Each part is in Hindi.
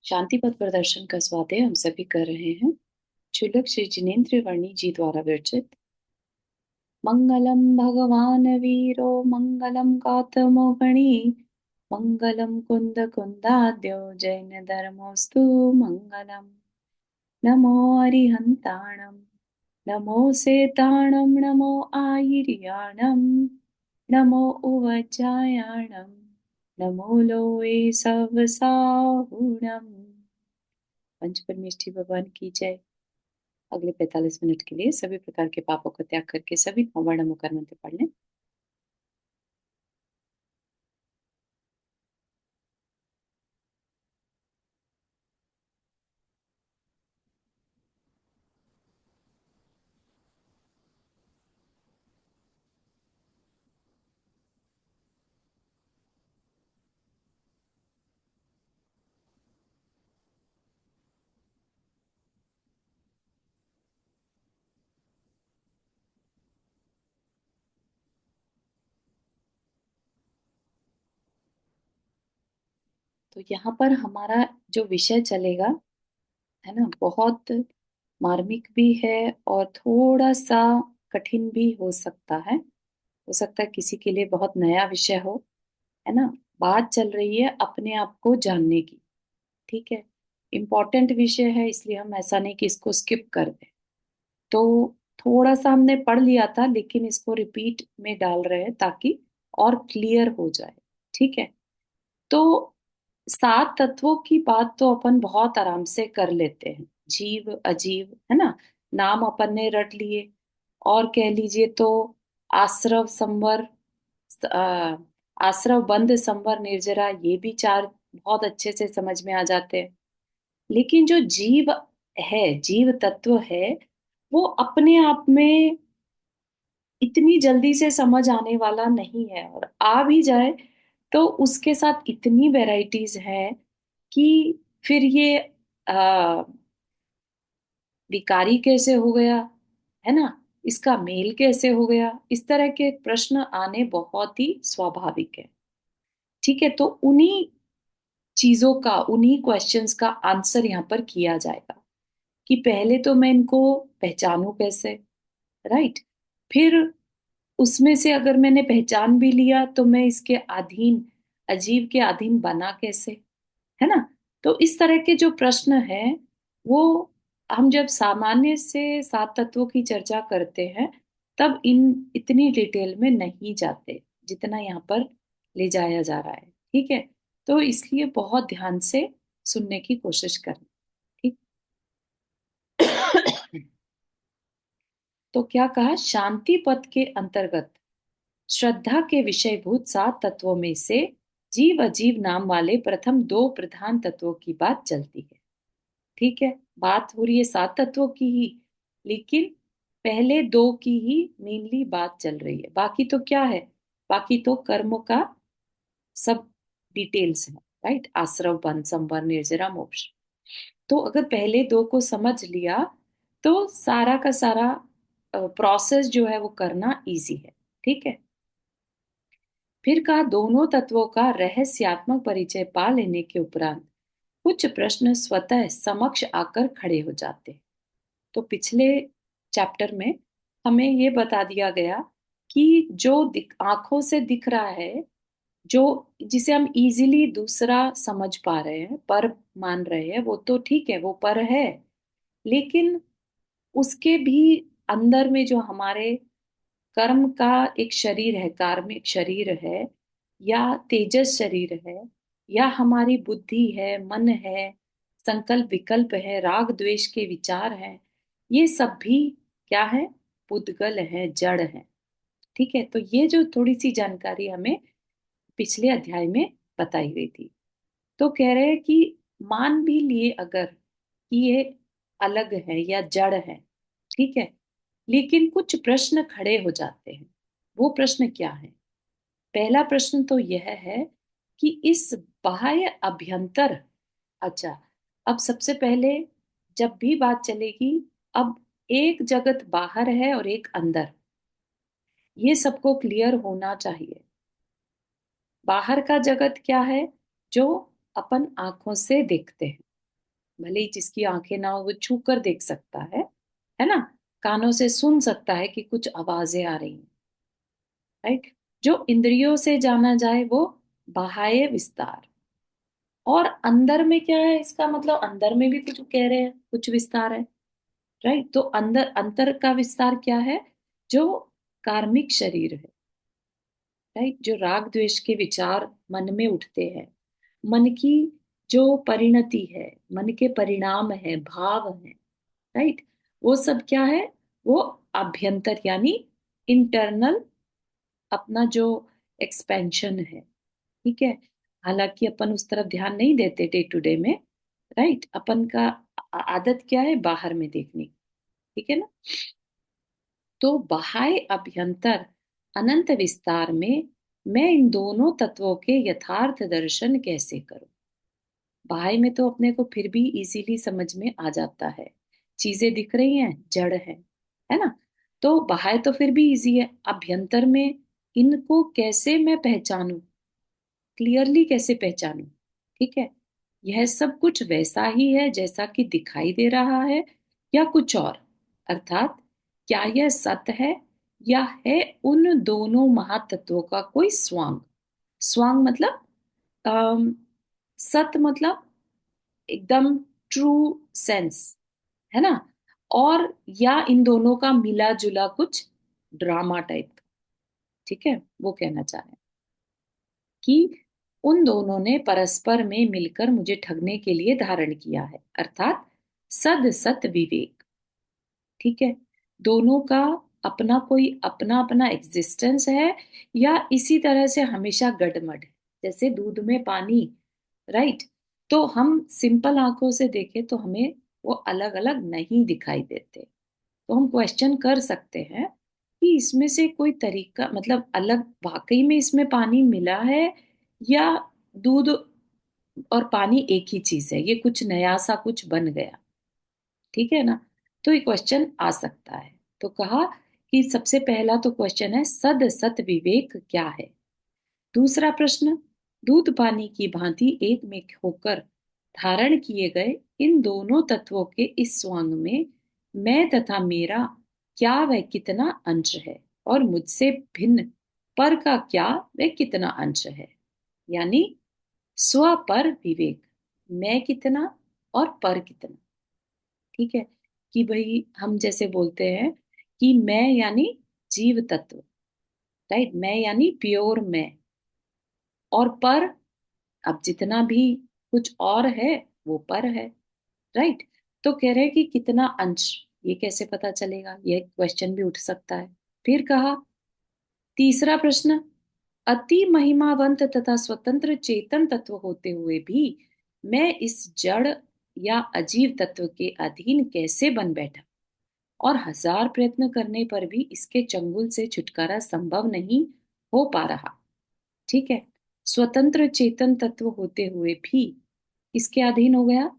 शांति पथ प्रदर्शन का स्वाध्याय हम सभी कर रहे हैं। क्षुल्लक श्री जिनेन्द्र वर्णी जी द्वारा विरचित। मंगलम भगवान वीरो मंगलम गौतमो गणी मंगलम कुंद कुंदाद्यो जैन धर्मोस्तु मंगलम। नमो अरिहंताणम नमो सेताणम नमो आयिर्याणम नमो उवचायाणम नमो लोए सवसाहुणम। पंच परमेष्ठी भगवान की जय। अगले 45 मिनट के लिए सभी प्रकार के पापों का त्याग करके सभी नौवर्ण मुकर मंत्र पढ़ लें। तो यहाँ पर हमारा जो विषय चलेगा है ना, बहुत मार्मिक भी है और थोड़ा सा कठिन भी हो सकता है किसी के लिए बहुत नया विषय हो। है ना, बात चल रही है अपने आप को जानने की। ठीक है, इम्पोर्टेंट विषय है, इसलिए हम ऐसा नहीं कि इसको स्किप कर दें। तो थोड़ा सा हमने पढ़ लिया था, लेकिन इसको रिपीट में डाल रहे हैं ताकि और क्लियर हो जाए। ठीक है, तो सात तत्वों की बात तो अपन बहुत आराम से कर लेते हैं। जीव अजीव, है ना, नाम अपन ने रट लिए। और कह लीजिए तो आश्रव संवर, अ, आश्रव बंध संवर निर्जरा, ये भी चार बहुत अच्छे से समझ में आ जाते हैं। लेकिन जो जीव है, जीव तत्व है, वो अपने आप में इतनी जल्दी से समझ आने वाला नहीं है, और आ भी जाए तो उसके साथ इतनी वैरायटीज हैं कि फिर ये आ, विकारी कैसे हो गया, है ना, इसका मेल कैसे हो गया, इस तरह के प्रश्न आने बहुत ही स्वाभाविक है। ठीक है, तो उन्हीं चीजों का, उन्हीं क्वेश्चंस का आंसर यहाँ पर किया जाएगा कि पहले तो मैं इनको पहचानूं कैसे। राइट, फिर उसमें से अगर मैंने पहचान भी लिया तो मैं इसके अधीन, अजीव के अधीन बना कैसे, है ना। तो इस तरह के जो प्रश्न हैं, वो हम जब सामान्य से सात तत्वों की चर्चा करते हैं तब इन इतनी डिटेल में नहीं जाते जितना यहाँ पर ले जाया जा रहा है। ठीक है, तो इसलिए बहुत ध्यान से सुनने की कोशिश करना। ठीक। तो क्या कहा, शांति पथ के अंतर्गत श्रद्धा के विषयभूत सात तत्वों में से जीव अजीव नाम वाले प्रथम दो प्रधान तत्वों की बात चलती है। ठीक है, बात हो रही है सात तत्वों की ही, लेकिन पहले दो की ही मेनली बात चल रही है। बाकी तो क्या है, बाकी तो कर्म का सब डिटेल्स है। राइट, आश्रव बन संवर निर्जरा मोक्ष। तो अगर पहले दो को समझ लिया तो सारा का सारा प्रोसेस जो है वो करना इजी है। ठीक है, फिर कहा दोनों तत्वों का रहस्यात्मक परिचय पा लेने के उपरांत कुछ प्रश्न स्वतः समक्ष आकर खड़े हो जाते हैं। तो पिछले चैप्टर में हमें ये बता दिया गया कि जो आंखों से दिख रहा है, जो जिसे हम इजीली दूसरा समझ पा रहे हैं, पर मान रहे हैं, वो तो ठीक है, वो पर है। लेकिन उसके भी अंदर में जो हमारे कर्म का एक शरीर है, कार्मिक शरीर है, या तेजस शरीर है, या हमारी बुद्धि है, मन है, संकल्प विकल्प है, राग द्वेष के विचार हैं, ये सब भी क्या है, पुद्गल है, जड़ है। ठीक है, तो ये जो थोड़ी सी जानकारी हमें पिछले अध्याय में बताई गई थी। तो कह रहे हैं कि मान भी लिए अगर कि ये अलग है या जड़ है, ठीक है, लेकिन कुछ प्रश्न खड़े हो जाते हैं। वो प्रश्न क्या है? पहला प्रश्न तो यह है कि इस बाह्य अभ्यंतर, अच्छा, अब सबसे पहले जब भी बात चलेगी, अब एक जगत बाहर है और एक अंदर, ये सबको क्लियर होना चाहिए। बाहर का जगत क्या है, जो अपन आंखों से देखते हैं। भले ही जिसकी आंखें ना हो वो छू कर देख सकता है ना। कानों से सुन सकता है कि कुछ आवाजें आ रही हैं, राइट। जो इंद्रियों से जाना जाए वो बाह्य विस्तार। और अंदर में क्या है, इसका मतलब अंदर में भी कुछ कह रहे हैं, कुछ विस्तार है, राइट। तो अंदर अंतर का विस्तार क्या है, जो कार्मिक शरीर है, राइट। जो राग द्वेष के विचार मन में उठते हैं, मन की जो परिणति है, मन के परिणाम है, भाव है, राइट। वो सब क्या है, वो अभ्यंतर यानी इंटरनल अपना जो एक्सपेंशन है, ठीक है। हालांकि अपन उस तरफ ध्यान नहीं देते डे टू डे में, राइट। अपन का आदत क्या है, बाहर में देखने की, ठीक है ना। तो बाह्य अभ्यंतर अनंत विस्तार में मैं इन दोनों तत्वों के यथार्थ दर्शन कैसे करूं। बाह्य में तो अपने को फिर भी इजीली समझ में आ जाता है, चीजें दिख रही हैं, जड़ है ना। तो बाह्य तो फिर भी इजी है, अभ्यंतर में इनको कैसे मैं पहचानूं, क्लियरली कैसे पहचानूं, ठीक है। यह सब कुछ वैसा ही है जैसा कि दिखाई दे रहा है, या कुछ और, अर्थात क्या यह सत्य है, या है उन दोनों महातत्वों का कोई स्वांग। स्वांग मतलब अम, सत मतलब एकदम ट्रू सेंस, है ना। और या इन दोनों का मिला जुला कुछ ड्रामा टाइप का, ठीक है, वो कहना चाह रहे हैं कि उन दोनों ने परस्पर में मिलकर मुझे ठगने के लिए धारण किया है, अर्थात सद सत विवेक, ठीक है। दोनों का अपना कोई अपना अपना एग्जिस्टेंस है, या इसी तरह से हमेशा गडमड है, जैसे दूध में पानी, राइट। तो हम सिंपल आंखों से देखें तो हमें वो अलग अलग नहीं दिखाई देते। तो हम क्वेश्चन कर सकते हैं कि इसमें से कोई तरीका, मतलब अलग वाकई में इसमें पानी मिला है, या दूध और पानी एक ही चीज है, ये कुछ नया सा कुछ बन गया, ठीक है ना। तो ये क्वेश्चन आ सकता है। तो कहा कि सबसे पहला तो क्वेश्चन है, सद सत विवेक क्या है। दूसरा प्रश्न, दूध पानी की भांति एक में होकर धारण किए गए इन दोनों तत्वों के इस स्वांग में मैं तथा मेरा क्या वह कितना अंश है, और मुझसे भिन्न पर का क्या वह कितना अंश है। यानी स्व पर विवेक, मैं कितना और पर कितना, ठीक है। कि भाई हम जैसे बोलते हैं कि मैं यानी जीव तत्व, राइट, मैं यानी प्योर मैं, और पर अब जितना भी कुछ और है वो पर है, राइट। तो कह रहे हैं कि कितना अंश, ये कैसे पता चलेगा, ये क्वेश्चन भी उठ सकता है। फिर कहा तीसरा प्रश्न, अति महिमावंत तथा स्वतंत्र चेतन तत्व होते हुए भी मैं इस जड़ या अजीव तत्व के अधीन कैसे बन बैठा, और हजार प्रयत्न करने पर भी इसके चंगुल से छुटकारा संभव नहीं हो पा रहा, ठीक है। स्वतंत्र चेतन तत्व होते हुए भी इसके अधीन हो गया,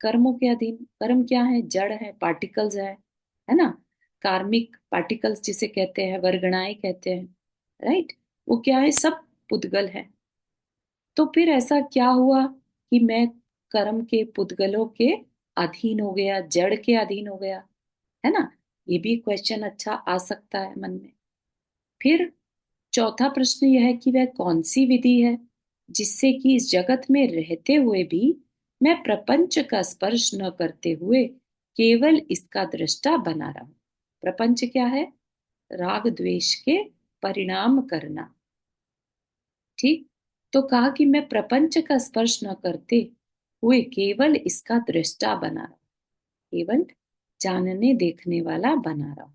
कर्मों के अधीन। कर्म क्या है, जड़ है, पार्टिकल्स है ना। कार्मिक पार्टिकल्स जिसे कहते हैं, वर्गणाएं कहते हैं, राइट। वो क्या है, सब पुद्गल है। तो फिर ऐसा क्या हुआ कि मैं कर्म के पुद्गलों के अधीन हो गया, जड़ के अधीन हो गया, है ना। ये भी क्वेश्चन अच्छा आ सकता है मन में। फिर चौथा प्रश्न यह है कि वह कौन सी विधि है जिससे कि इस जगत में रहते हुए भी मैं प्रपंच का स्पर्श न करते हुए केवल इसका दृष्टा बना रहूं। प्रपंच क्या है, राग द्वेष के परिणाम करना, ठीक। तो कहा कि मैं प्रपंच का स्पर्श न करते हुए केवल इसका दृष्टा बना रहा, केवल जानने देखने वाला बना रहा,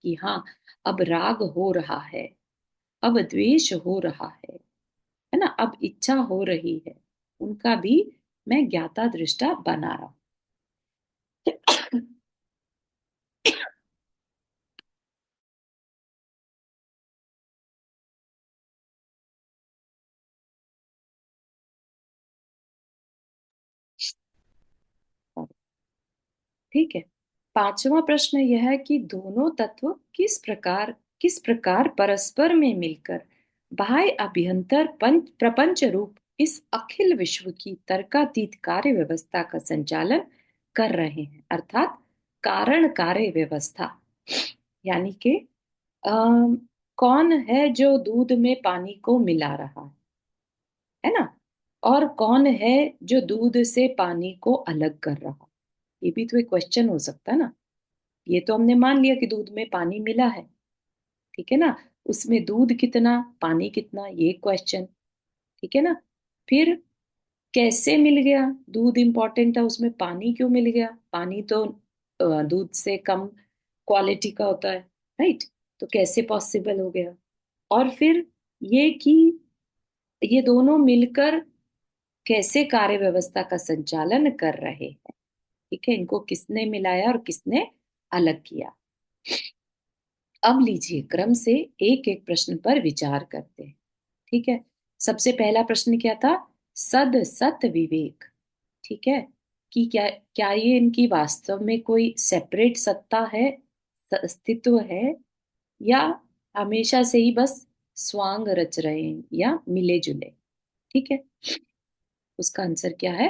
कि हाँ अब राग हो रहा है, अब द्वेष हो रहा है ना, अब इच्छा हो रही है, उनका भी मैं ज्ञाता दृष्टा बना रहा हूं। ठीक है। पांचवा प्रश्न यह है कि दोनों तत्व किस प्रकार परस्पर में मिलकर बाह्य अभ्यंतर पंच प्रपंच रूप इस अखिल विश्व की तर्कातीत कार्य व्यवस्था का संचालन कर रहे हैं, अर्थात कारण कार्य व्यवस्था। यानी कि अम, कौन है जो दूध में पानी को मिला रहा है ना, और कौन है जो दूध से पानी को अलग कर रहा। ये भी तो एक क्वेश्चन हो सकता है ना। ये तो हमने मान लिया कि दूध में पानी मिला है, ठीक है ना। उसमें दूध कितना, पानी कितना, ये क्वेश्चन, ठीक है ना। फिर कैसे मिल गया, दूध इंपॉर्टेंट है, उसमें पानी क्यों मिल गया, पानी तो दूध से कम क्वालिटी का होता है, राइट। तो कैसे पॉसिबल हो गया। और फिर ये कि ये दोनों मिलकर कैसे कार्य व्यवस्था का संचालन कर रहे हैं, ठीक है, इनको किसने मिलाया और किसने अलग किया। अब लीजिए क्रम से एक एक प्रश्न पर विचार करते हैं, ठीक है। सबसे पहला प्रश्न क्या था, सद सत विवेक, ठीक है, कि क्या क्या ये इनकी वास्तव में कोई सेपरेट सत्ता है, अस्तित्व है, या हमेशा से ही बस स्वांग रच रहे हैं या मिले जुले, ठीक है। उसका आंसर क्या है।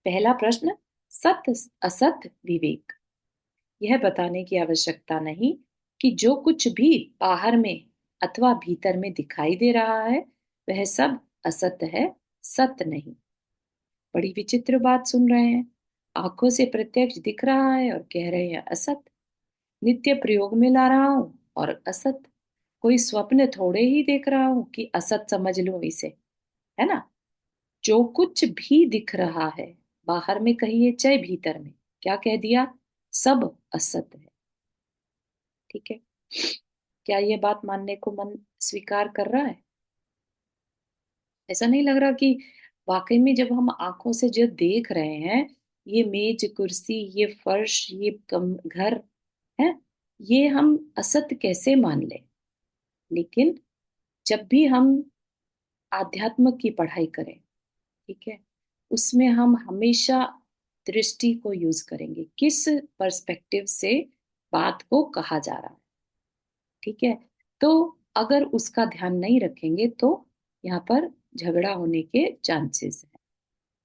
पहला प्रश्न, सत असत विवेक। यह बताने की आवश्यकता नहीं कि जो कुछ भी बाहर में अथवा भीतर में दिखाई दे रहा है वह सब असत्य है, सत्य नहीं। बड़ी विचित्र बात सुन रहे हैं। आंखों से प्रत्यक्ष दिख रहा है और कह रहे हैं असत्य। नित्य प्रयोग में ला रहा हूं और असत्य। कोई स्वप्न थोड़े ही देख रहा हूं कि असत समझ लूं इसे, है ना। जो कुछ भी दिख रहा है, बाहर में कहिए चाहे भीतर में, क्या कह दिया, सब असत्य है, ठीक है। क्या ये बात मानने को मन स्वीकार कर रहा है। ऐसा नहीं लग रहा कि वाकई में जब हम आंखों से जो देख रहे हैं, ये मेज कुर्सी, ये फर्श, ये घर है, ये हम असत्य कैसे मान ले। लेकिन जब भी हम आध्यात्म की पढ़ाई करें, ठीक है, उसमें हम हमेशा दृष्टि को यूज करेंगे, किस पर्सपेक्टिव से बात को कहा जा रहा है, ठीक है। तो अगर उसका ध्यान नहीं रखेंगे तो यहाँ पर झगड़ा होने के चांसेस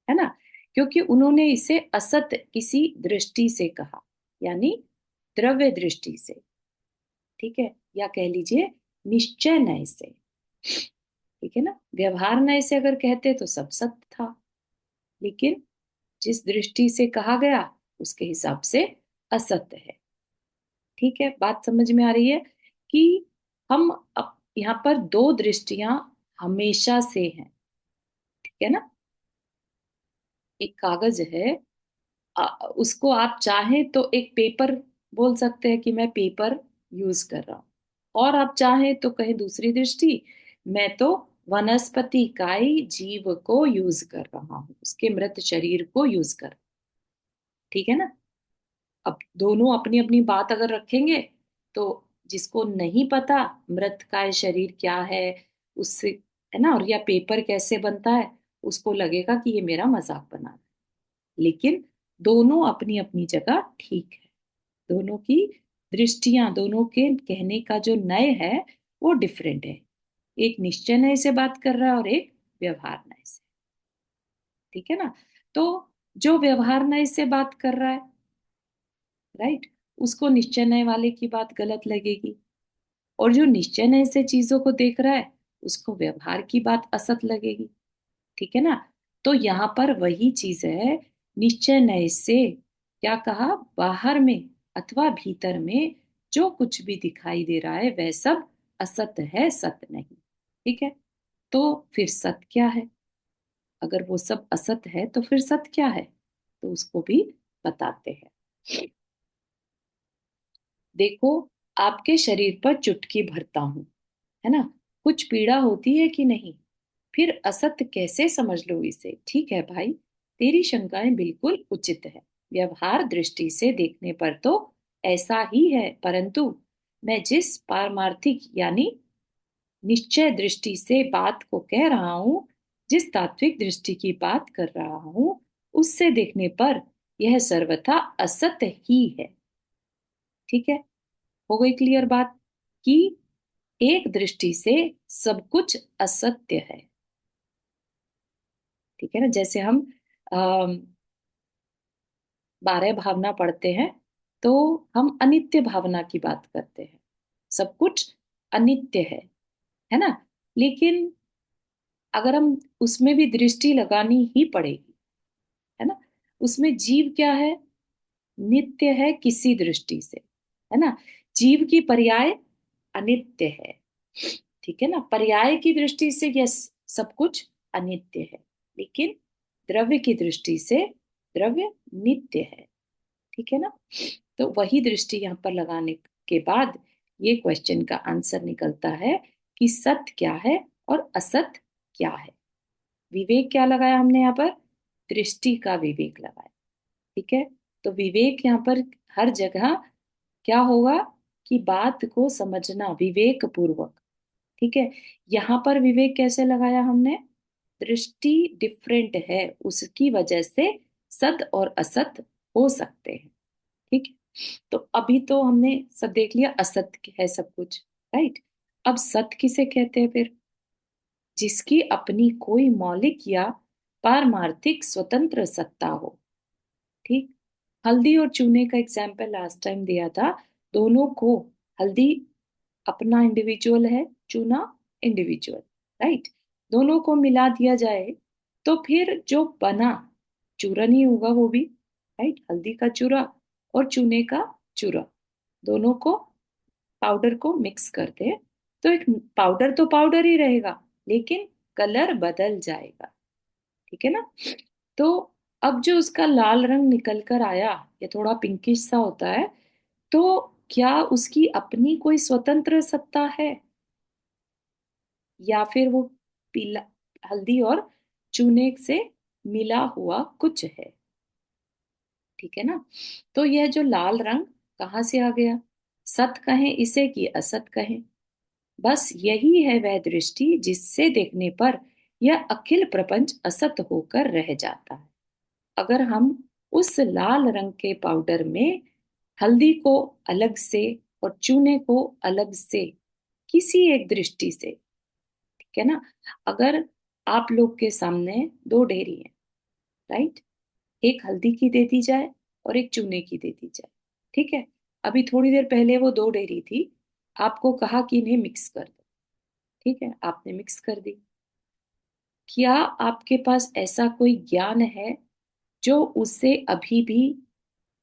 है ना। क्योंकि उन्होंने इसे असत किसी दृष्टि से कहा, यानी द्रव्य दृष्टि से, ठीक है, या कह लीजिए निश्चय नय से, ठीक है ना। व्यवहार नय से अगर कहते तो सब सत्य था, लेकिन जिस दृष्टि से कहा गया उसके हिसाब से असत्य है, ठीक है। बात समझ में आ रही है कि हम यहाँ पर दो दृष्टियां हमेशा से हैं, ठीक है ना। एक कागज है, उसको आप चाहें तो एक पेपर बोल सकते हैं कि मैं पेपर यूज कर रहा हूं, और आप चाहें तो कहीं दूसरी दृष्टि, मैं तो वनस्पति का ही जीव को यूज कर रहा हूं, उसके मृत शरीर को यूज कर, ठीक है ना। अब दोनों अपनी अपनी बात अगर रखेंगे तो जिसको नहीं पता मृत का शरीर क्या है, उससे, है ना, और या पेपर कैसे बनता है, उसको लगेगा कि ये मेरा मजाक बना रहा है। लेकिन दोनों अपनी अपनी जगह ठीक है। दोनों की दृष्टियां, दोनों के कहने का जो नय है वो डिफरेंट है। एक निश्चय नय से बात कर रहा है और एक व्यवहार नय से, ठीक है ना। तो जो व्यवहार नय से बात कर रहा है, राइट, उसको निश्चय नय वाले की बात गलत लगेगी, और जो निश्चय नय से चीजों को देख रहा है उसको व्यवहार की बात असत लगेगी, ठीक है ना। तो यहाँ पर वही चीज है, निश्चय नय से क्या कहा, बाहर में अथवा भीतर में जो कुछ भी दिखाई दे रहा है वह सब असत्य है, सत्य नहीं, ठीक है। तो फिर सत्य क्या है, अगर वो सब असत्य है तो फिर सत्य क्या है, तो उसको भी बताते हैं। देखो, आपके शरीर पर चुटकी भरता हूं, है ना, कुछ पीड़ा होती है कि नहीं, फिर असत्य कैसे समझ लो इसे। ठीक है भाई, तेरी शंकाएं बिल्कुल उचित है, व्यवहार दृष्टि से देखने पर तो ऐसा ही है, परंतु मैं जिस पारमार्थिक यानी निश्चय दृष्टि से बात को कह रहा हूं, जिस तात्विक दृष्टि की बात कर रहा हूं, उससे देखने पर यह सर्वथा असत्य ही है, ठीक है। हो गई क्लियर बात कि एक दृष्टि से सब कुछ असत्य है, ठीक है ना। जैसे हम 12 भावना पढ़ते हैं तो हम अनित्य भावना की बात करते हैं। सब कुछ अनित्य है ना। लेकिन अगर हम उसमें भी दृष्टि लगानी ही पड़ेगी, है ना। उसमें जीव क्या है? नित्य है किसी दृष्टि से, है ना। जीव की पर्याय अनित्य है, ठीक है ना। पर्याय की दृष्टि से यस, सब कुछ अनित्य है, लेकिन द्रव्य की दृष्टि से द्रव्य नित्य है, ठीक है ना। तो वही दृष्टि यहाँ पर लगाने के बाद ये क्वेश्चन का आंसर निकलता है कि सत्य क्या है और असत क्या है। विवेक क्या लगाया हमने यहाँ पर? दृष्टि का विवेक लगाया, ठीक है। तो विवेक यहाँ पर हर जगह क्या होगा कि बात को समझना विवेक पूर्वक, ठीक है। यहाँ पर विवेक कैसे लगाया हमने? दृष्टि डिफरेंट है, उसकी वजह से सत और असत हो सकते हैं, ठीक है। तो अभी तो हमने सब देख लिया, असत्य है सब कुछ, राइट। अब सत्य किसे कहते हैं फिर? जिसकी अपनी कोई मौलिक या पारमार्थिक स्वतंत्र सत्ता हो, ठीक। हल्दी और चूने का एग्जाम्पल लास्ट टाइम दिया था। दोनों को, हल्दी अपना इंडिविजुअल है, चूना इंडिविजुअल, राइट। दोनों को मिला दिया जाए तो फिर जो बना चूरन ही होगा वो भी, राइट। हल्दी का चूरा और चूने का चूरा, दोनों को, पाउडर को मिक्स कर दे तो एक पाउडर तो पाउडर ही रहेगा, लेकिन कलर बदल जाएगा, ठीक है ना। तो अब जो उसका लाल रंग निकल कर आया, ये थोड़ा पिंकिश सा होता है, तो क्या उसकी अपनी कोई स्वतंत्र सत्ता है, या फिर वो पीला, हल्दी और चूने से मिला हुआ कुछ है, ठीक है ना। तो यह जो लाल रंग कहाँ से आ गया? सत कहें इसे कि असत कहें, बस यही है वह दृष्टि जिससे देखने पर यह अखिल प्रपंच असत होकर रह जाता है। अगर हम उस लाल रंग के पाउडर में हल्दी को अलग से और चूने को अलग से, किसी एक दृष्टि से, ठीक है ना। अगर आप लोग के सामने दो डेयरी है, राइट, एक हल्दी की दे दी जाए और एक चूने की दे दी जाए, ठीक है। अभी थोड़ी देर पहले वो दो डेयरी थी, आपको कहा कि इन्हें मिक्स कर दो, ठीक है, आपने मिक्स कर दी। क्या आपके पास ऐसा कोई ज्ञान है जो उसे अभी भी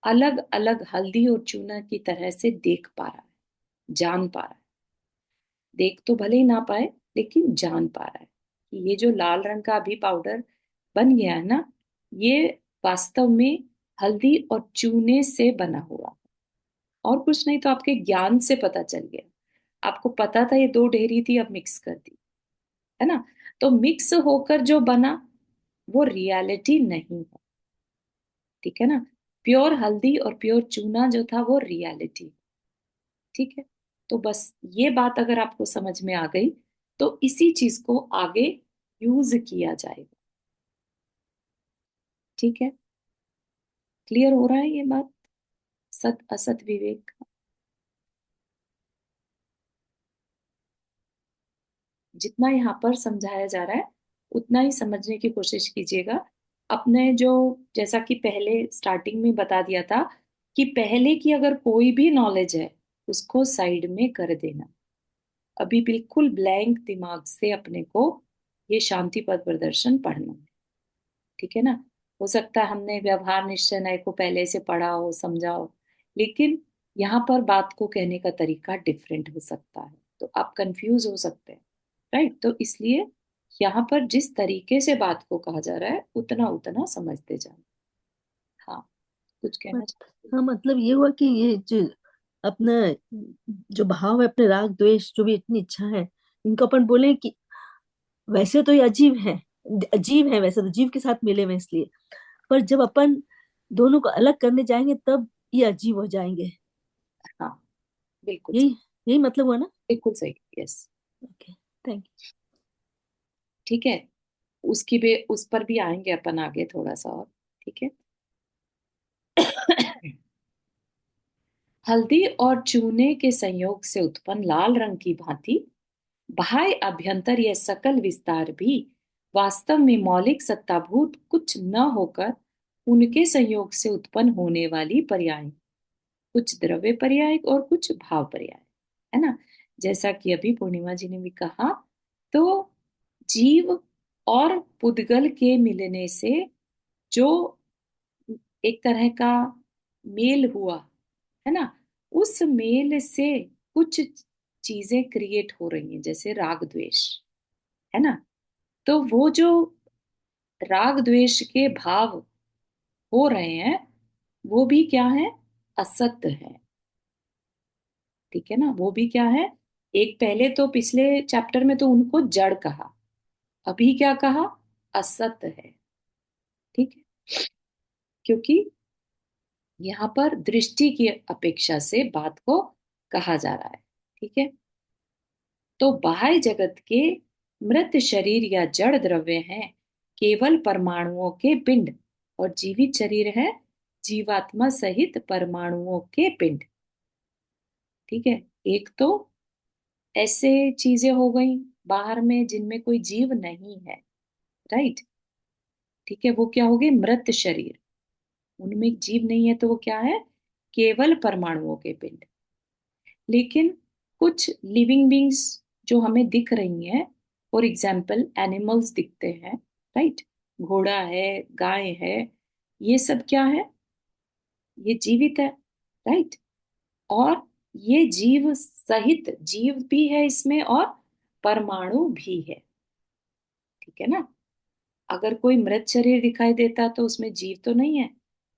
अलग अलग हल्दी और चूना की तरह से देख पा रहा है, जान पा रहा है? देख तो भले ही ना पाए, लेकिन जान पा रहा है कि ये जो लाल रंग का अभी पाउडर बन गया है ना, ये वास्तव में हल्दी और चूने से बना हुआ है, और कुछ नहीं। तो आपके ज्ञान से पता चल गया, आपको पता था ये दो ढेरी थी, अब मिक्स कर दी, है ना। तो मिक्स होकर जो बना वो रियलिटी नहीं है, ठीक है ना। प्योर हल्दी और प्योर चूना जो था वो रियलिटी, ठीक है। तो बस ये बात अगर आपको समझ में आ गई तो इसी चीज को आगे यूज किया जाएगा, ठीक है। क्लियर हो रहा है ये बात, सत असत विवेक का? जितना यहाँ पर समझाया जा रहा है उतना ही समझने की कोशिश कीजिएगा। अपने जो, जैसा कि पहले स्टार्टिंग में बता दिया था कि पहले की अगर कोई भी नॉलेज है उसको साइड में कर देना। अभी बिल्कुल ब्लैंक दिमाग से अपने को ये शांति पद प्रदर्शन पढ़ना है, ठीक है ना। हो सकता है हमने व्यवहार निश्चय न्याय को पहले से पढ़ा हो, समझा हो, लेकिन यहाँ पर बात को कहने का तरीका डिफरेंट हो सकता है, तो आप कंफ्यूज हो सकते हैं, राइट। तो इसलिए यहाँ पर जिस तरीके से बात को कहा जा रहा है उतना उतना समझते जाना। हाँ, कुछ कहना मत, चाहते हाँ मतलब ये हुआ कि ये जो अपना जो भाव है, अपने राग द्वेष जो भी इतनी इच्छा है, इनको अपन बोले कि वैसे तो ये अजीब है, अजीब है, वैसे तो जीव के साथ मिले हुए हैं इसलिए, पर जब अपन दोनों को अलग करने जाएंगे तब ये अजीब हो जाएंगे। हैं? हाँ, बिल्कुल यही सही, यही मतलब हुआ ना। बिल्कुल सही, यस। ओके, थैंक ठीक है, उसकी भी, उस पर भी आएंगे अपन आगे थोड़ा सा और, ठीक है। हल्दी और चूने के संयोग से उत्पन्न लाल रंग की भांति बाह्य अभ्यंतर यह सकल विस्तार भी वास्तव में मौलिक सत्ताभूत कुछ न होकर उनके संयोग से उत्पन्न होने वाली पर्याय, कुछ द्रव्य पर्याय और कुछ भाव पर्याय, है ना। जैसा कि अभी पूर्णिमा जी ने भी कहा, तो जीव और पुद्गल के मिलने से जो एक तरह का मेल हुआ, है ना, उस मेल से कुछ चीजें क्रिएट हो रही हैं, जैसे राग द्वेष, है ना। तो वो जो राग द्वेष के भाव हो रहे हैं, वो भी क्या है, असत्य है। ठीक है ना, वो भी क्या है, एक पहले तो पिछले चैप्टर में तो उनको जड़ कहा, अभी क्या कहा, असत्य है। ठीक है, क्योंकि यहाँ पर दृष्टि की अपेक्षा से बात को कहा जा रहा है। ठीक है, तो बाह्य जगत के मृत शरीर या जड़ द्रव्य हैं केवल परमाणुओं के पिंड, और जीवित शरीर है जीवात्मा सहित परमाणुओं के पिंड। ठीक है, एक तो ऐसे चीजें हो गई बाहर में जिनमें कोई जीव नहीं है, राइट। ठीक है, वो क्या हो गए, मृत शरीर, उनमें जीव नहीं है, तो वो क्या है, केवल परमाणुओं के पिंड। लेकिन कुछ लिविंग बींग्स जो हमें दिख रही हैं, फॉर एग्जाम्पल एनिमल्स दिखते हैं, राइट, घोड़ा है, गाय है, ये सब क्या है, ये जीवित है, राइट। और ये जीव सहित, जीव भी है इसमें और परमाणु भी है। ठीक है ना, अगर कोई मृत शरीर दिखाई देता तो उसमें जीव तो नहीं है,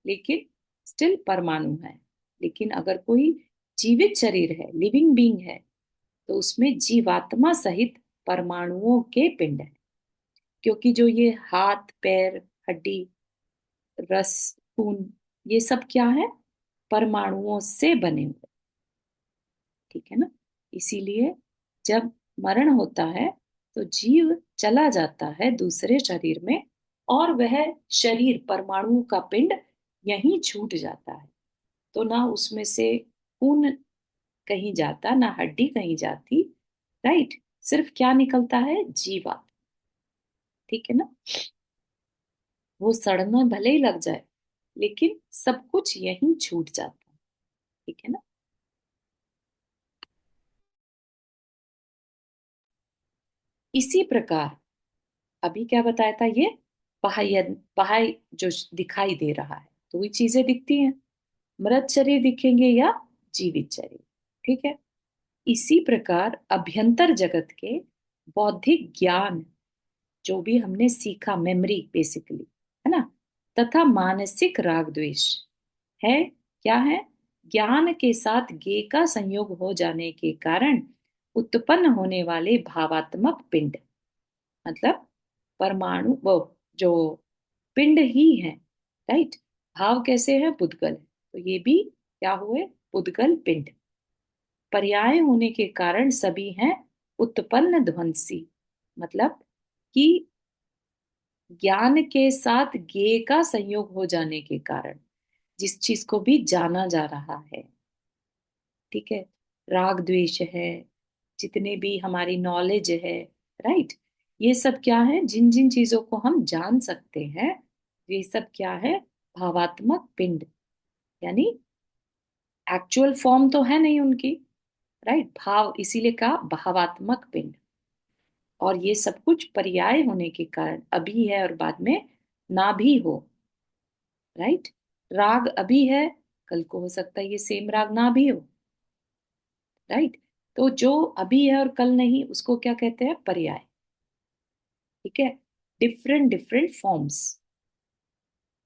लेकिन स्टिल परमाणु है। लेकिन अगर कोई जीवित शरीर है, लिविंग बीइंग है, तो उसमें जीवात्मा सहित परमाणुओं के पिंड है। क्योंकि जो ये हाथ पैर हड्डी रस खून, ये सब क्या है, परमाणुओं से बने हुए। ठीक है ना, इसीलिए जब मरण होता है तो जीव चला जाता है दूसरे शरीर में, और वह शरीर परमाणु का पिंड यहीं छूट जाता है। तो ना उसमें से खून कहीं जाता, ना हड्डी कहीं जाती, राइट, सिर्फ क्या निकलता है, जीवा। ठीक है ना, वो सड़ना भले ही लग जाए, लेकिन सब कुछ यहीं छूट जाता है। ठीक है ना, इसी प्रकार अभी क्या बताया था, ये बाह्य बाह्य जो दिखाई दे रहा है, तो वही चीजें दिखती हैं, मृत शरीर दिखेंगे या जीवित शरीर। ठीक है, इसी प्रकार अभ्यंतर जगत के बौद्धिक ज्ञान, जो भी हमने सीखा, मेमोरी बेसिकली, है ना, तथा मानसिक राग द्वेष है, क्या है, ज्ञान के साथ गे का संयोग हो जाने के कारण उत्पन्न होने वाले भावात्मक पिंड, मतलब परमाणु, वो जो पिंड ही है, राइट। भाव कैसे है, पुद्गल है, तो ये भी क्या हुए, पुद्गल पिंड। पर्याय होने के कारण सभी हैं उत्पन्न ध्वंसी, मतलब कि ज्ञान के साथ ज्ञेय का संयोग हो जाने के कारण जिस चीज को भी जाना जा रहा है, ठीक है, राग द्वेष है, जितने भी हमारी नॉलेज है, राइट, ये सब क्या है, जिन जिन चीजों को हम जान सकते हैं, ये सब क्या है, भावात्मक पिंड, यानी एक्चुअल फॉर्म तो है नहीं उनकी, राइट, भाव, इसीलिए कहा भावात्मक पिंड। और ये सब कुछ पर्याय होने के कारण अभी है और बाद में ना भी हो, राइट। राग अभी है, कल को हो सकता है ये सेम राग ना भी हो, राइट। तो जो अभी है और कल नहीं, उसको क्या कहते हैं, पर्याय। ठीक है, डिफरेंट डिफरेंट फॉर्म्स।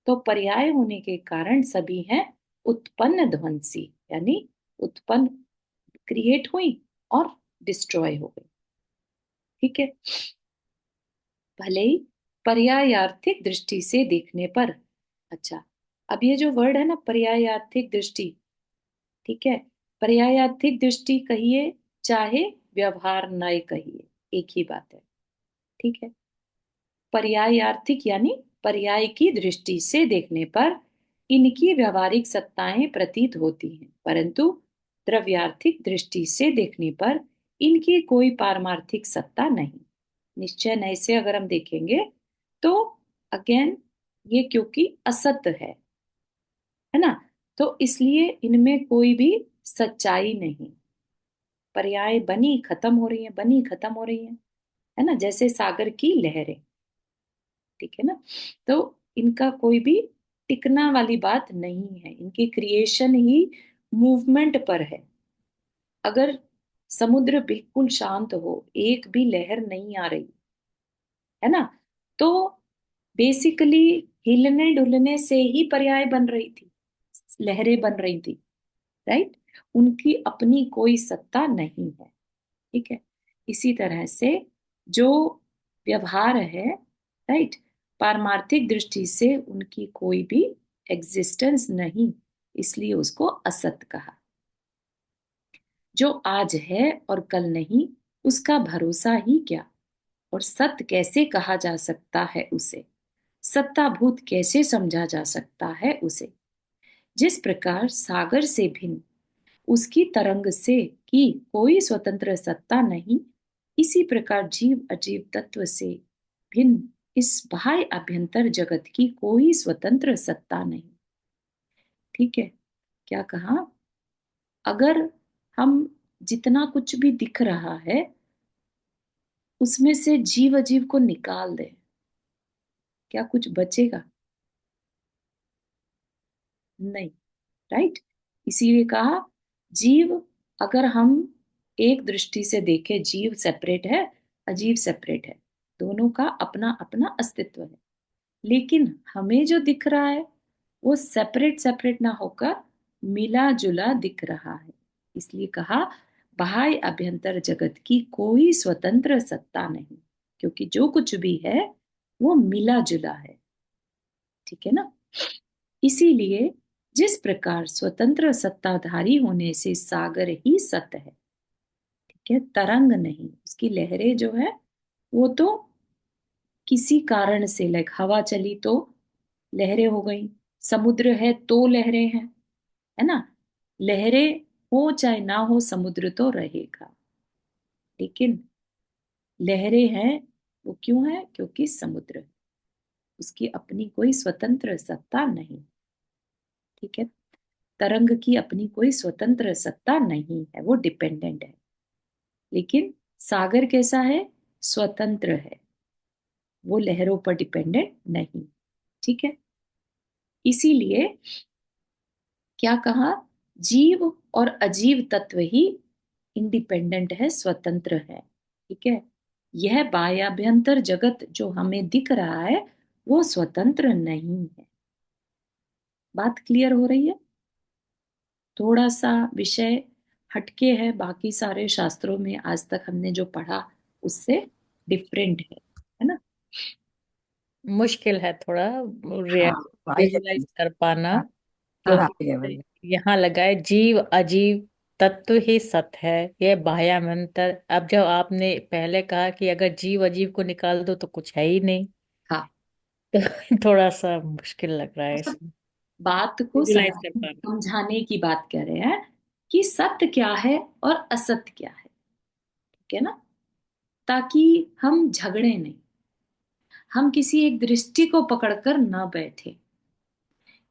तो पर्याय होने के कारण सभी हैं उत्पन्न ध्वंसी, यानी उत्पन्न, क्रिएट हुई और डिस्ट्रॉय हो गई। ठीक है, भले ही पर्यायार्थिक दृष्टि से देखने पर, अच्छा, अब ये जो वर्ड है ना, पर्यायार्थिक दृष्टि, ठीक है, पर्यायार्थिक दृष्टि कहिए चाहे व्यवहार नय कहिए, एक ही बात है। ठीक है, पर्यायार्थिक यानी पर्याय की दृष्टि से देखने पर इनकी व्यवहारिक सत्ताएं प्रतीत होती हैं, परंतु द्रव्यार्थिक दृष्टि से देखने पर इनकी कोई पारमार्थिक सत्ता नहीं। निश्चय नय से अगर हम देखेंगे तो अगेन ये क्योंकि असत है ना, तो इसलिए इनमें कोई भी सच्चाई नहीं। पर्याय बनी खत्म हो रही है, बनी खत्म हो रही है ना, जैसे सागर की लहरें। ठीक है ना, तो इनका कोई भी टिकना वाली बात नहीं है, इनकी क्रिएशन ही मूवमेंट पर है। अगर समुद्र बिल्कुल शांत हो, एक भी लहर नहीं आ रही है ना, तो बेसिकली हिलने डुलने से ही पर्याय बन रही थी, लहरें बन रही थी, राइट। उनकी अपनी कोई सत्ता नहीं है। ठीक है, इसी तरह से जो व्यवहार है, राइट, पारमार्थिक दृष्टि से उनकी कोई भी एग्जिस्टेंस नहीं, इसलिए उसको असत कहा। जो आज है और कल नहीं, उसका भरोसा ही क्या, और सत्य कैसे कहा जा सकता है उसे, सत्ताभूत कैसे समझा जा सकता है उसे। जिस प्रकार सागर से भिन्न उसकी तरंग से की कोई स्वतंत्र सत्ता नहीं, इसी प्रकार जीव अजीव तत्व से भिन्न इस बाह्य अभ्यंतर जगत की कोई स्वतंत्र सत्ता नहीं। ठीक है, क्या कहा, अगर हम जितना कुछ भी दिख रहा है उसमें से जीव अजीव को निकाल दें, क्या कुछ बचेगा? नहीं, राइट। इसीलिए कहा जीव, अगर हम एक दृष्टि से देखें, जीव सेपरेट है, अजीव सेपरेट है, दोनों का अपना अपना अस्तित्व है। लेकिन हमें जो दिख रहा है वो सेपरेट सेपरेट ना होकर मिला जुला दिख रहा है। इसलिए कहा बाह्य अभ्यंतर जगत की कोई स्वतंत्र सत्ता नहीं, क्योंकि जो कुछ भी है वो मिला जुला है। ठीक है ना, इसीलिए जिस प्रकार स्वतंत्र सत्ताधारी होने से सागर ही सत्य है, ठीक है, तरंग नहीं, उसकी लहरें जो है वो तो किसी कारण से, लाइक हवा चली तो लहरें हो गई, समुद्र है तो लहरें हैं, है ना। लहरें हो चाहे ना हो समुद्र तो रहेगा, लेकिन लहरें हैं वो क्यों है, क्योंकि समुद्र है, उसकी अपनी कोई स्वतंत्र सत्ता नहीं। ठीक है, तरंग की अपनी कोई स्वतंत्र सत्ता नहीं है, वो डिपेंडेंट है। लेकिन सागर कैसा है, स्वतंत्र है, वो लहरों पर डिपेंडेंट नहीं। ठीक है, इसीलिए क्या कहा, जीव और अजीव तत्व ही इंडिपेंडेंट है, स्वतंत्र है। ठीक है, यह बाह्याभ्यंतर जगत जो हमें दिख रहा है वो स्वतंत्र नहीं है। बात क्लियर हो रही है? थोड़ा सा विषय हटके है, बाकी सारे शास्त्रों में आज तक हमने जो पढ़ा उससे डिफरेंट है ना। मुश्किल है थोड़ा हाँ विजुलाइज कर पाना, हाँ हाँ हाँ, भैया क्योंकि भैया। यहाँ लगा है जीव अजीव तत्व ही सत है, ये बाह्यांतर। अब जब आपने पहले कहा कि अगर जीव अजीव को निकाल दो तो कुछ है ही नहीं, हाँ, तो थोड़ा सा मुश्किल लग रहा है मतलब इसमें बात को विजुलाइज कर पाना। समझाने की बात कर रहे हैं कि सत्य क्या है और असत्य क्या है। ठीक है ना, ताकि हम झगड़े नहीं, हम किसी एक दृष्टि को पकड़कर ना बैठे,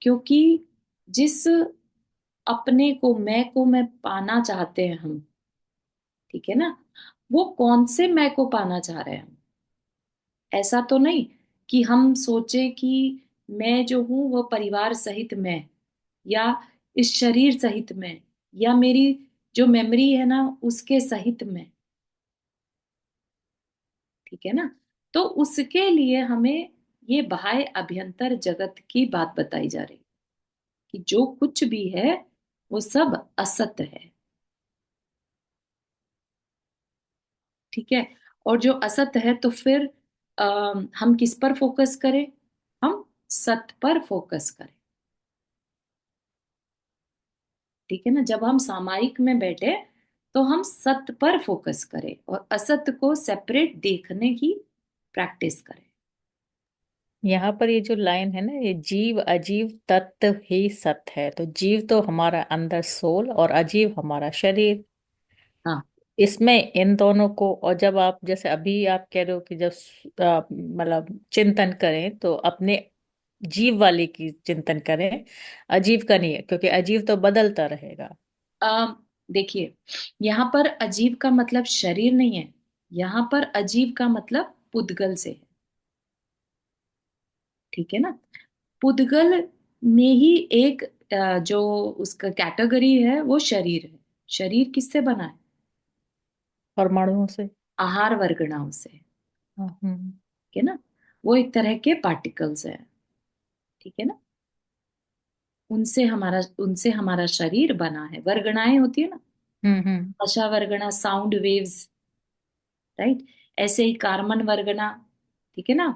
क्योंकि जिस अपने को, मैं पाना चाहते हैं हम, ठीक है ना, वो कौन से मैं को पाना चाह रहे हैं हम। ऐसा तो नहीं कि हम सोचे कि मैं जो हूं वो परिवार सहित मैं, या इस शरीर सहित मैं, या मेरी जो मेमोरी है ना उसके सहित मैं। ठीक है ना, तो उसके लिए हमें ये बाह्य अभ्यंतर जगत की बात बताई जा रही, कि जो कुछ भी है वो सब असत्य है। ठीक है, और जो असत्य है तो फिर हम किस पर फोकस करें, हम सत्य पर फोकस करें। ठीक है ना, जब हम सामायिक में बैठे तो हम सत्य पर फोकस करें और असत्य को सेपरेट देखने की प्रैक्टिस करें। यहाँ पर ये जो लाइन है ना, ये जीव अजीव तत्व ही सत है, तो जीव तो हमारा अंदर सोल और अजीव हमारा शरीर। हाँ, इसमें इन दोनों को, और जब आप जैसे अभी आप कह रहे हो कि जब मतलब चिंतन करें तो अपने जीव वाले की चिंतन करें, अजीब का नहीं है, क्योंकि अजीब तो बदलता रहेगा। अम, देखिए, यहाँ पर अजीब का मतलब शरीर नहीं है, यहाँ पर अजीब का मतलब पुद्गल से है। ठीक है ना? पुद्गल में ही एक जो उसका कैटेगरी है वो शरीर है। शरीर किससे बना है? परमाणुओं से। आहार वर्गणाओं से। हाँ, ठीक है ना? वो एक तरह के पार्टिकल्स है। ठीक है ना? उनसे हमारा शरीर बना है। वर्गणाएं होती है ना, हम्म। भाषा वर्गना, साउंड वेव्स, राइट? ऐसे ही कार्बन वर्गना। ठीक है ना?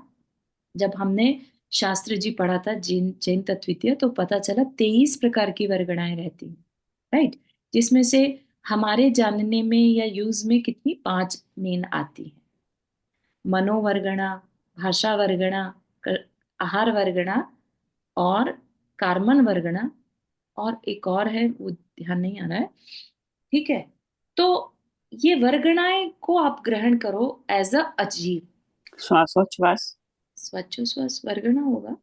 जब हमने शास्त्र जी पढ़ा था जैन जैन तत्वितीय, तो पता चला 23 प्रकार की वर्गणाएं रहती हैं, राइट? जिसमें से हमारे जानने में या यूज में कितनी, 5 मेन आती हैं। मनोवर्गणा, भाषा वर्गणा, आहार वर्गणा, और कार्बन वर्गणा, और एक और है वो ध्यान नहीं आ रहा है। ठीक है? तो ये वर्गणाएं को आप ग्रहण करो एज अ अजीब। श्वासोच्छ्वास। स्वच्छोश्वास वर्गणा होगा।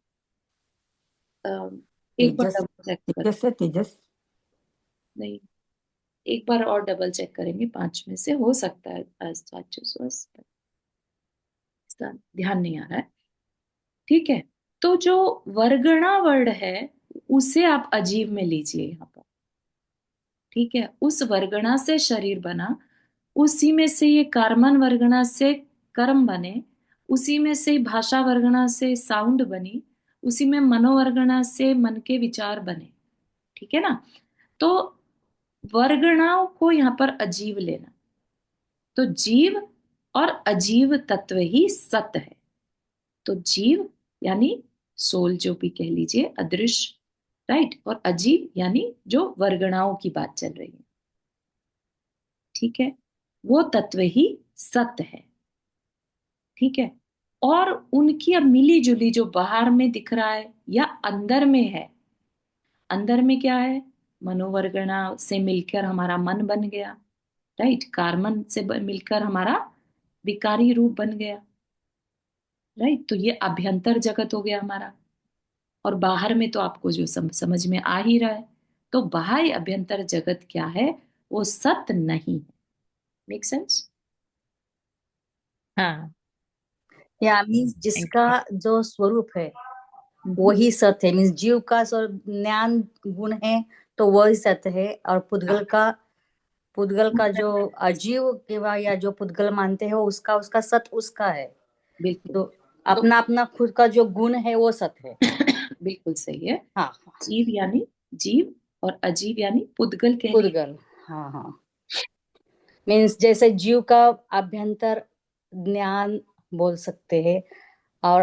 एक बार तेजस, डबल चेक कर। तेजस है तेजस। नहीं, एक बार और डबल चेक करेंगे, 5 में से हो सकता है स्वच्छोश्वास, इसका ध्यान नहीं आ रहा है। ठीक है? तो जो वर्गणा वर्ड है उसे आप अजीब में लीजिए यहाँ पर। ठीक है? उस वर्गणा से शरीर बना, उसी में से ये कार्बन वर्गणा से कर्म बने, उसी में से भाषा वर्गणा से साउंड बनी, उसी में मनोवर्गणा से मन के विचार बने। ठीक है ना? तो वर्गणाओं को यहाँ पर अजीव लेना। तो जीव और अजीव तत्व ही सत है। तो जीव यानी सोल जो भी कह लीजिए, अदृश्य, राइट? और अजीव यानी जो वर्गणाओं की बात चल रही है। ठीक है? वो तत्व ही सत्य है। ठीक है? और उनकी अब मिली जुली जो बाहर में दिख रहा है या अंदर में है, अंदर में क्या है? मनोवर्गणा से मिलकर हमारा मन बन गया, राइट? कार्बन से मिलकर हमारा विकारी रूप बन गया, राइट? तो ये अभ्यंतर जगत हो गया हमारा। और बाहर में तो आपको जो समझ में आ ही रहा है। तो बाह्य अभ्यंतर जगत क्या है? वो सत्य नहीं है। Make sense? हाँ। या मीन्स थैंक जिसका यू। जो स्वरूप है वही सत्य है। मीन्स जीव का ज्ञान गुण है तो वही सत्य है। और पुद्गल का जो अजीव केवल या जो पुद्गल मानते हैं उसका उसका सत्य उसका है। बिल्कुल। तो तो अपना अपना खुद का जो गुण है वो सत्य है। बिल्कुल सही है। हाँ, जीव यानी जीव, और अजीव यानी पुद्गल कह लीजिए। पुद्गल। हाँ हाँ। मीन्स जैसे जीव का अभ्यंतर ज्ञान बोल सकते हैं और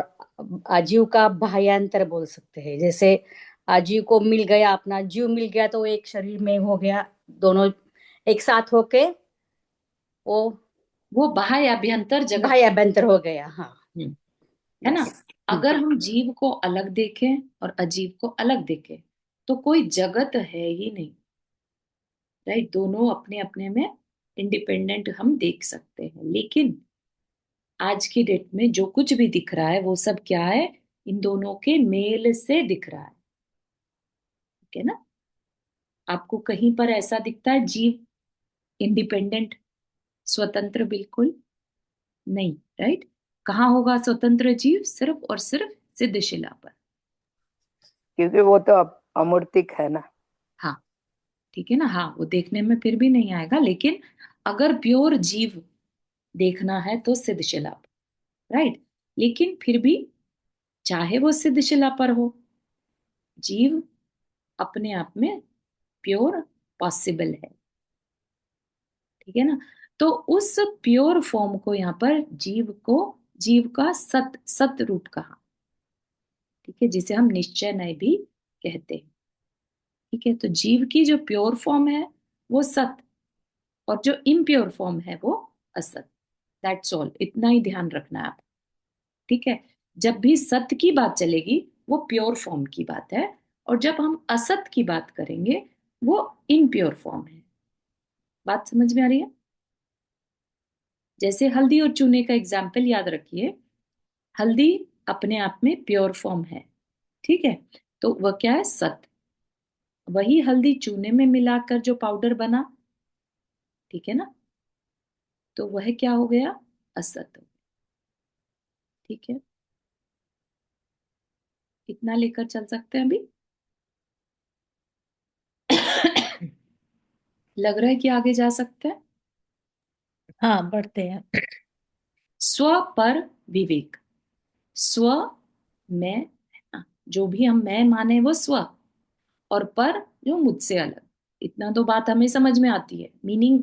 अजीव का बाह्यांतर बोल सकते हैं। जैसे अजीव को मिल गया, अपना जीव मिल गया तो एक शरीर में हो गया, दोनों एक साथ होके वो वो बाह्य अभ्यंतर जगत। बाह्य अभ्यंतर हो गया। हाँ, हम्म, है ना? यस। अगर हम जीव को अलग देखें और अजीव को अलग देखें तो कोई जगत है ही नहीं, राइट? दोनों अपने अपने में इंडिपेंडेंट हम देख सकते हैं। लेकिन आज की डेट में जो कुछ भी दिख रहा है वो सब क्या है? इन दोनों के मेल से दिख रहा है। ठीक है ना? आपको कहीं पर ऐसा दिखता है जीव इंडिपेंडेंट, स्वतंत्र? बिल्कुल नहीं, राइट? कहाँ होगा स्वतंत्र जीव? सिर्फ और सिर्फ सिद्धशिला पर। क्योंकि वो तो अमूर्तिक है ना। हाँ, ठीक है ना? हाँ, वो देखने में फिर भी नहीं आएगा, लेकिन अगर प्योर जीव देखना है तो सिद्धशिला पर, राइट? लेकिन फिर भी चाहे वो सिद्धशिला पर हो, जीव अपने आप में प्योर पॉसिबल है। ठीक है ना? तो उस प्योर फॉर्म को यहाँ पर जीव का सत रूप कहा। ठीक है? जिसे हम निश्चय नय भी कहते हैं। ठीक है? तो जीव की जो प्योर फॉर्म है वो सत, और जो इम्प्योर फॉर्म है वो असत। दैट्स ऑल, इतना ही ध्यान रखना है आप। ठीक है? जब भी सत्य की बात चलेगी वो प्योर फॉर्म की बात है, और जब हम असत की बात करेंगे वो इम्प्योर फॉर्म है। बात समझ में आ रही है? जैसे हल्दी और चूने का एग्जाम्पल याद रखिए। हल्दी अपने आप में प्योर फॉर्म है, ठीक है, तो वह क्या है, सत्व। वही हल्दी चूने में मिलाकर जो पाउडर बना, ठीक है ना, तो वह क्या हो गया, असत्व। ठीक है, इतना लेकर चल सकते हैं अभी। लग रहा है कि आगे जा सकते हैं। हाँ, बढ़ते हैं। स्व पर विवेक। स्व, मैं, जो भी हम मैं माने वो स्व, और पर जो मुझसे अलग। इतना तो बात हमें समझ में आती है, मीनिंग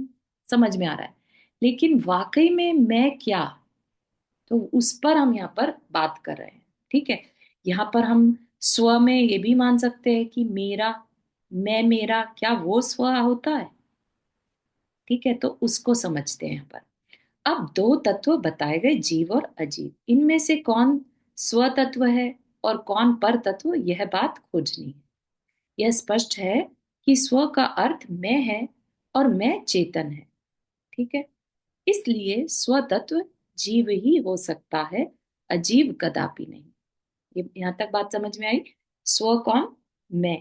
समझ में आ रहा है, लेकिन वाकई में मैं क्या, तो उस पर हम यहाँ पर बात कर रहे हैं। ठीक है, यहाँ पर हम स्व में ये भी मान सकते हैं कि मेरा, मैं, मेरा, क्या वो स्व होता है। ठीक है, तो उसको समझते हैं यहाँ पर। अब दो तत्व बताए गए, जीव और अजीव। इनमें से कौन स्व तत्व है और कौन पर तत्व, यह बात खोजनी है। यह स्पष्ट है कि स्व का अर्थ मैं है और मैं चेतन है। ठीक है, इसलिए स्व तत्व जीव ही हो सकता है, अजीव कदापि नहीं। ये यहां तक बात समझ में आई। स्व कौन, मैं,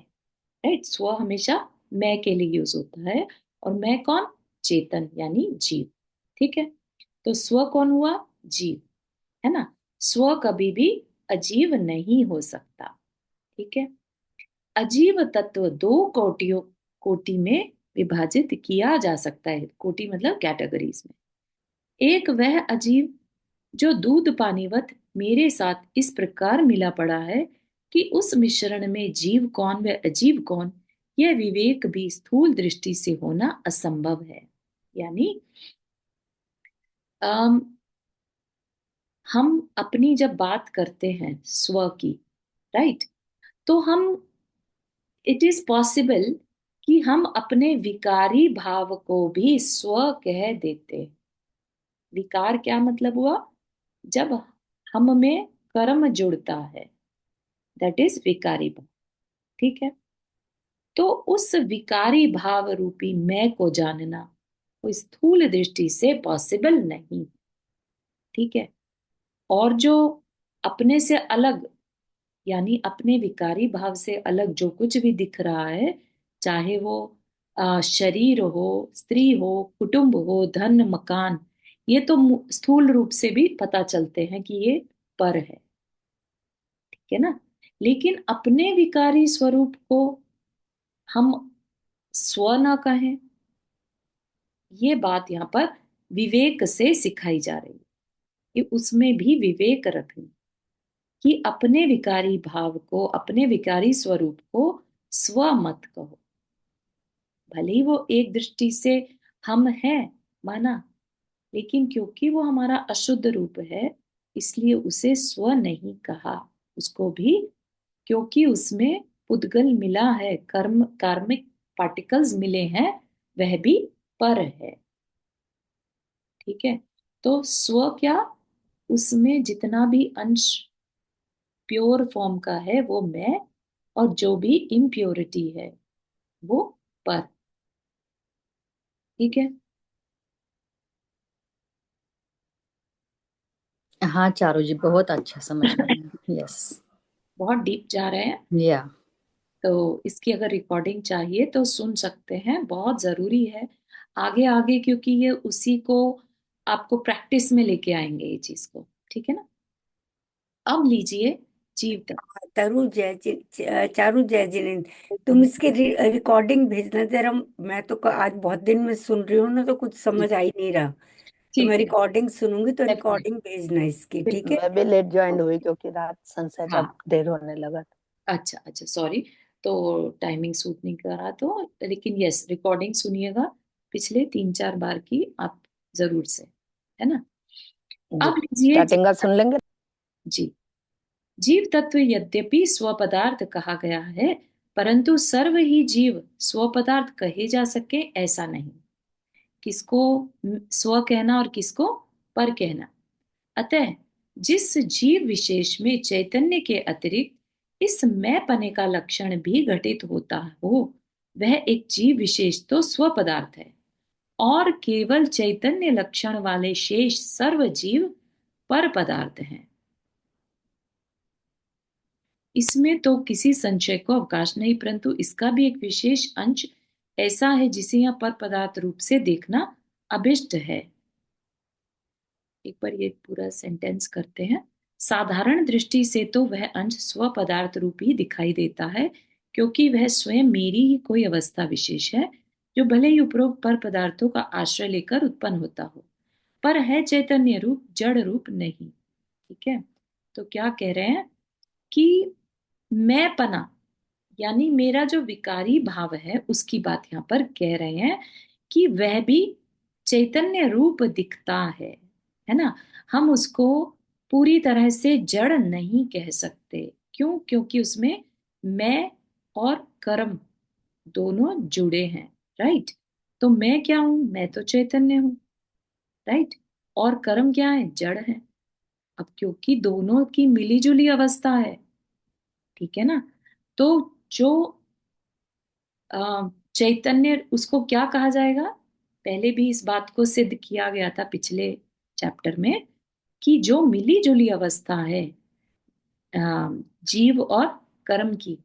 राइट। स्व हमेशा मैं के लिए यूज होता है, और मैं कौन, चेतन यानी जीव। ठीक है, तो स्व कौन हुआ, जीव, है ना। स्व कभी भी अजीव नहीं हो सकता। ठीक है, अजीव तत्व दो कोटि में विभाजित किया जा सकता है। कोटि मतलब कैटेगरीज में। एक वह अजीव जो दूध पानीवत मेरे साथ इस प्रकार मिला पड़ा है कि उस मिश्रण में जीव कौन व अजीव कौन, यह विवेक भी स्थूल दृष्टि से होना असंभव है। यानी अम, हम अपनी जब बात करते हैं स्व की, राइट, तो हम, इट इज पॉसिबल कि हम अपने विकारी भाव को भी स्व कह देते। विकार क्या मतलब हुआ, जब हम में कर्म जुड़ता है, दैट इज विकारी भाव। ठीक है, तो उस विकारी भाव रूपी मैं को जानना वो स्थूल दृष्टि से पॉसिबल नहीं। ठीक है, और जो अपने से अलग, यानी अपने विकारी भाव से अलग जो कुछ भी दिख रहा है, चाहे वो शरीर हो, स्त्री हो, कुटुंब हो, धन, मकान, ये तो स्थूल रूप से भी पता चलते हैं कि ये पर है। ठीक है ना, लेकिन अपने विकारी स्वरूप को हम स्व ना कहें, ये बात यहाँ पर विवेक से सिखाई जा रही है कि उसमें भी विवेक रखें, कि अपने विकारी भाव को, अपने विकारी स्वरूप को स्व मत कहो। भले ही वो एक दृष्टि से हम हैं माना, लेकिन क्योंकि वो हमारा अशुद्ध रूप है, इसलिए उसे स्व नहीं कहा। उसको भी, क्योंकि उसमें पुद्गल मिला है, कार्मिक पार्टिकल्स मिले हैं, वह भी पर है। ठीक है, तो स्व क्या, उसमें जितना भी अंश प्योर फॉर्म का है वो मैं, और जो भी इम्प्योरिटी है वो पर। ठीक है, हाँ चारू जी, बहुत अच्छा समझ में आया। यस। बहुत डीप जा रहे हैं, या तो इसकी अगर रिकॉर्डिंग चाहिए तो सुन सकते हैं, बहुत जरूरी है आगे आगे, क्योंकि ये उसी को आपको प्रैक्टिस में लेके आएंगे ये चीज को। ठीक है ना, अब लीजिए जीव तत्व। चारू जय जिनेंद, तुम इसके रिकॉर्डिंग भेजना जरा। मैं तो आज बहुत दिन में सुन रही हूँ ना, तो कुछ समझ आ ही नहीं रहा। तो मैं ठीक है, रिकॉर्डिंग सुनूंगी, तो डेफिनेट, रिकॉर्डिंग भेजना इसकी, ठीक है। बिल्कुल। मैं भी लेट ज्वाइन हुई क्योंकि रात सनसेट हाँ, अब देर होने लगा अच्छा अच्छा, सॉरी, तो टाइमिंग सूट नहीं कर रहा तो, लेकिन यस, रिकॉर्डिंग सुनिएगा पिछले 3-4 बार की आप जरूर से, है ना। जी। अब लीजिए स्टार्टिंग का सुन लेंगे। जी, जीव तत्व यद्यपि स्वपदार्थ कहा गया है, परंतु सर्व ही जीव स्वपदार्थ कहे जा सके ऐसा नहीं। किसको स्व कहना और किसको पर कहना। अतः जिस जीव विशेष में चैतन्य के अतिरिक्त इस मैं पने का लक्षण भी घटित होता हो, वह एक जीव विशेष तो स्व पदार्थ है, और केवल चैतन्य लक्षण वाले शेष सर्व जीव पर पदार्थ हैं। इसमें तो किसी संशय को अवकाश नहीं, परंतु इसका भी एक विशेष अंश ऐसा है जिसे यहाँ पर पदार्थ रूप से देखना अभिष्ट है। एक बार ये पूरा सेंटेंस करते हैं। साधारण दृष्टि से तो वह अंश स्व पदार्थ रूप ही दिखाई देता है, क्योंकि वह स्वयं मेरी ही कोई अवस्था विशेष है, जो भले ही उपरोक्त पर पदार्थों का आश्रय लेकर उत्पन्न होता हो, पर है चैतन्य रूप, जड़ रूप नहीं। ठीक है, तो क्या कह रहे हैं कि मैं पना यानी मेरा जो विकारी भाव है उसकी बात यहाँ पर कह रहे हैं कि वह भी चैतन्य रूप दिखता है ना। हम उसको पूरी तरह से जड़ नहीं कह सकते। क्यों? क्योंकि उसमें मैं और कर्म दोनों जुड़े हैं। राइट, तो मैं क्या हूं? मैं तो चैतन्य हूं। राइट, और कर्म क्या है? जड़ है। अब क्योंकि दोनों की मिलीजुली अवस्था है, ठीक है ना, तो जो चैतन्य, उसको क्या कहा जाएगा? पहले भी इस बात को सिद्ध किया गया था पिछले चैप्टर में कि जो मिली जुली अवस्था है जीव और कर्म की,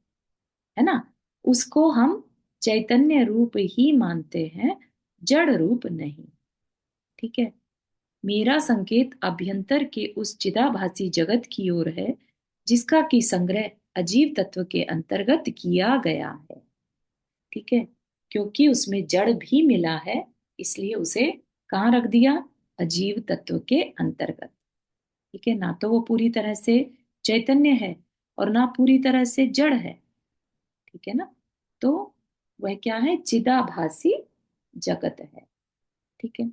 है ना, उसको हम चैतन्य रूप ही मानते हैं, जड़ रूप नहीं। ठीक है, मेरा संकेत अभ्यंतर के उस चिदाभासी जगत की ओर है जिसका कि संग्रह अजीव तत्व के अंतर्गत किया गया है। ठीक है, क्योंकि उसमें जड़ भी मिला है, इसलिए उसे कहाँ रख दिया? अजीव तत्व के अंतर्गत। ठीक है ना, तो वो पूरी तरह से चैतन्य है और ना पूरी तरह से जड़ है। ठीक है ना, तो वह क्या है? चिदाभासी जगत है। ठीक है,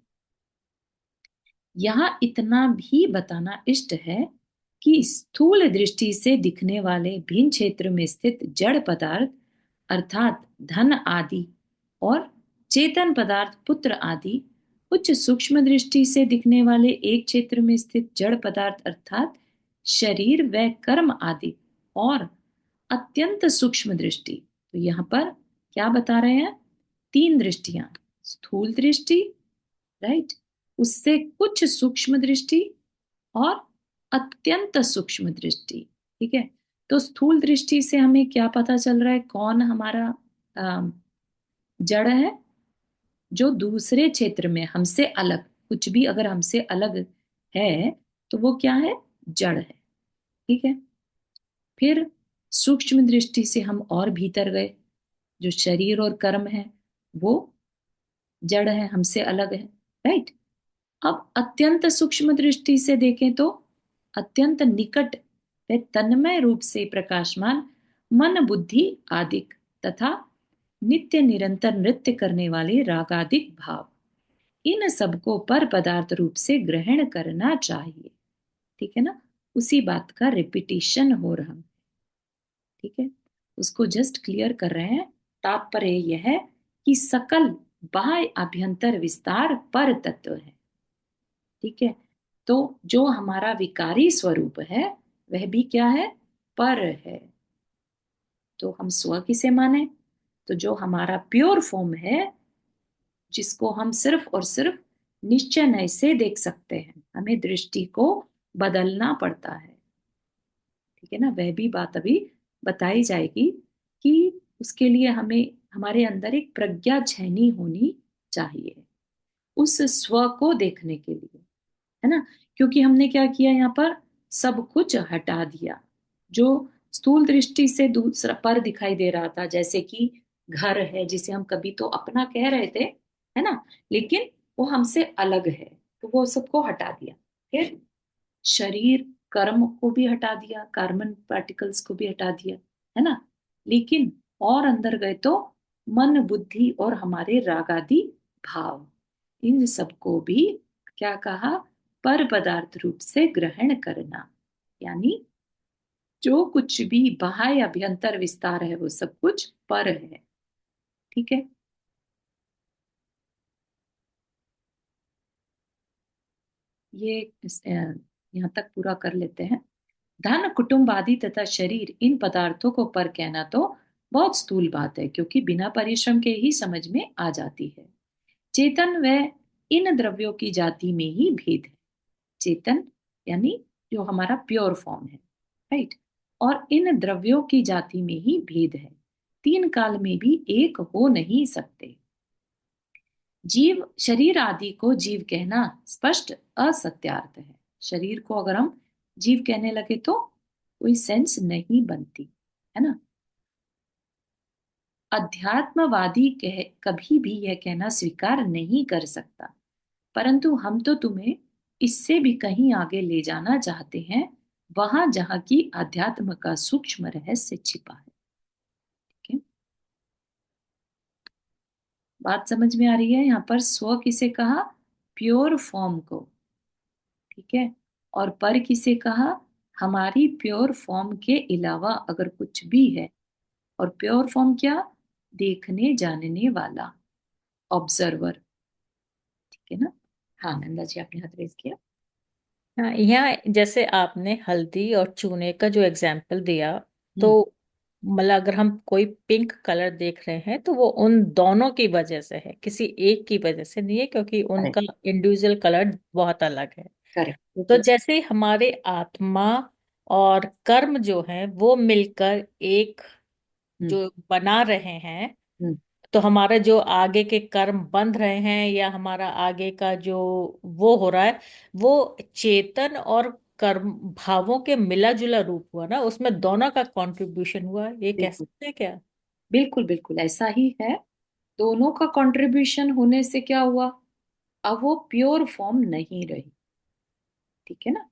यहाँ इतना भी बताना इष्ट है कि स्थूल दृष्टि से दिखने वाले भिन्न क्षेत्र में स्थित जड़ पदार्थ अर्थात धन आदि और चेतन पदार्थ पुत्र आदि, उच्च सूक्ष्म दृष्टि से दिखने वाले एक क्षेत्र में स्थित जड़ पदार्थ अर्थात शरीर व कर्म आदि, और अत्यंत सूक्ष्म दृष्टि, तो यहाँ पर क्या बता रहे हैं? तीन दृष्टियां, स्थूल दृष्टि, राइट, उससे कुछ सूक्ष्म दृष्टि और अत्यंत सूक्ष्म दृष्टि। ठीक है, तो स्थूल दृष्टि से हमें क्या पता चल रहा है? कौन हमारा जड़ है? जो दूसरे क्षेत्र में हमसे अलग, कुछ भी अगर हमसे अलग है तो वो क्या है? जड़ है। ठीक है, फिर सूक्ष्म दृष्टि से हम और भीतर गए, जो शरीर और कर्म है वो जड़ है, हमसे अलग है। राइट, अब अत्यंत सूक्ष्म दृष्टि से देखें तो अत्यंत निकट व तन्मय रूप से प्रकाशमान मन बुद्धि आदिक तथा नित्य निरंतर नृत्य करने वाले रागादिक भाव, इन सबको पर पदार्थ रूप से ग्रहण करना चाहिए। ठीक है ना, उसी बात का रिपीटिशन हो रहा है। ठीक है, उसको जस्ट क्लियर कर रहे हैं। तात्पर्य यह है कि सकल बाह्य आभ्यंतर विस्तार पर तत्व है। ठीक है, तो जो हमारा विकारी स्वरूप है वह भी क्या है? पर है। तो हम स्व किसे माने? तो जो हमारा प्योर फॉर्म है, जिसको हम सिर्फ और सिर्फ निश्चय नय से देख सकते हैं, हमें दृष्टि को बदलना पड़ता है। ठीक है ना, वह भी बात अभी बताई जाएगी कि उसके लिए हमें हमारे अंदर एक प्रज्ञा झैनी होनी चाहिए उस स्व को देखने के लिए, है ना। क्योंकि हमने क्या किया? यहाँ पर सब कुछ हटा दिया। जो स्थूल दृष्टि से दूसरा पर दिखाई दे रहा था, जैसे कि घर है जिसे हम कभी तो अपना कह रहे थे, है ना, लेकिन वो हमसे अलग है, तो वो सबको हटा दिया। फिर शरीर कर्म को भी हटा दिया, कार्बन पार्टिकल्स को भी हटा दिया, है ना, लेकिन और अंदर गए तो मन बुद्धि और हमारे रागादि भाव, इन सबको भी क्या कहा? पर पदार्थ रूप से ग्रहण करना, यानी जो कुछ भी बाह्य अभ्यंतर विस्तार है वो सब कुछ पर है। ठीक है, ये यहाँ तक पूरा कर लेते हैं। धन कुटुंब आदि तथा शरीर, इन पदार्थों को पर कहना तो बहुत स्थूल बात है, क्योंकि बिना परिश्रम के ही समझ में आ जाती है। चेतन व इन द्रव्यों की जाति में ही भेद है। चेतन यानी जो हमारा प्योर फॉर्म है, राइट, और इन द्रव्यों की जाति में ही भेद है। तीन काल में भी एक हो नहीं सकते। जीव शरीर आदि को जीव कहना स्पष्ट असत्यार्थ है। शरीर को अगर हम जीव कहने लगे तो कोई सेंस नहीं बनती, है ना। अध्यात्मवादी कभी भी यह कहना स्वीकार नहीं कर सकता, परंतु हम तो तुम्हें इससे भी कहीं आगे ले जाना चाहते हैं, वहां जहां की अध्यात्म का सूक्ष्म रहस्य छिपा है। ठीक है, बात समझ में आ रही है। यहाँ पर स्व किसे कहा? प्योर फॉर्म को, ठीक है, और पर किसे कहा? हमारी प्योर फॉर्म के अलावा अगर कुछ भी है। और प्योर फॉर्म क्या? देखने जानने वाला, ऑब्जर्वर। ठीक है ना। हाँ नंदा जी, आपने हाथ रेज किया। हाँ, यहाँ जैसे आपने हल्दी और चूने का जो एग्जाम्पल दिया, तो मतलब अगर हम कोई पिंक कलर देख रहे हैं तो वो उन दोनों की वजह से है, किसी एक की वजह से नहीं है, क्योंकि उनका इंडिविजुअल कलर बहुत अलग है। करेक्ट। तो जैसे हमारे आत्मा और कर्म जो है वो मिलकर एक जो बना रहे हैं, तो हमारे जो आगे के कर्म बंध रहे हैं या हमारा आगे का जो वो हो रहा है, वो चेतन और कर्म भावों के मिला जुला रूप हुआ ना, उसमें दोनों का कंट्रीब्यूशन हुआ, ये कह बिल्कुल सकते हैं क्या? बिल्कुल बिल्कुल ऐसा ही है। दोनों का कंट्रीब्यूशन होने से क्या हुआ? अब वो प्योर फॉर्म नहीं रही। ठीक है ना।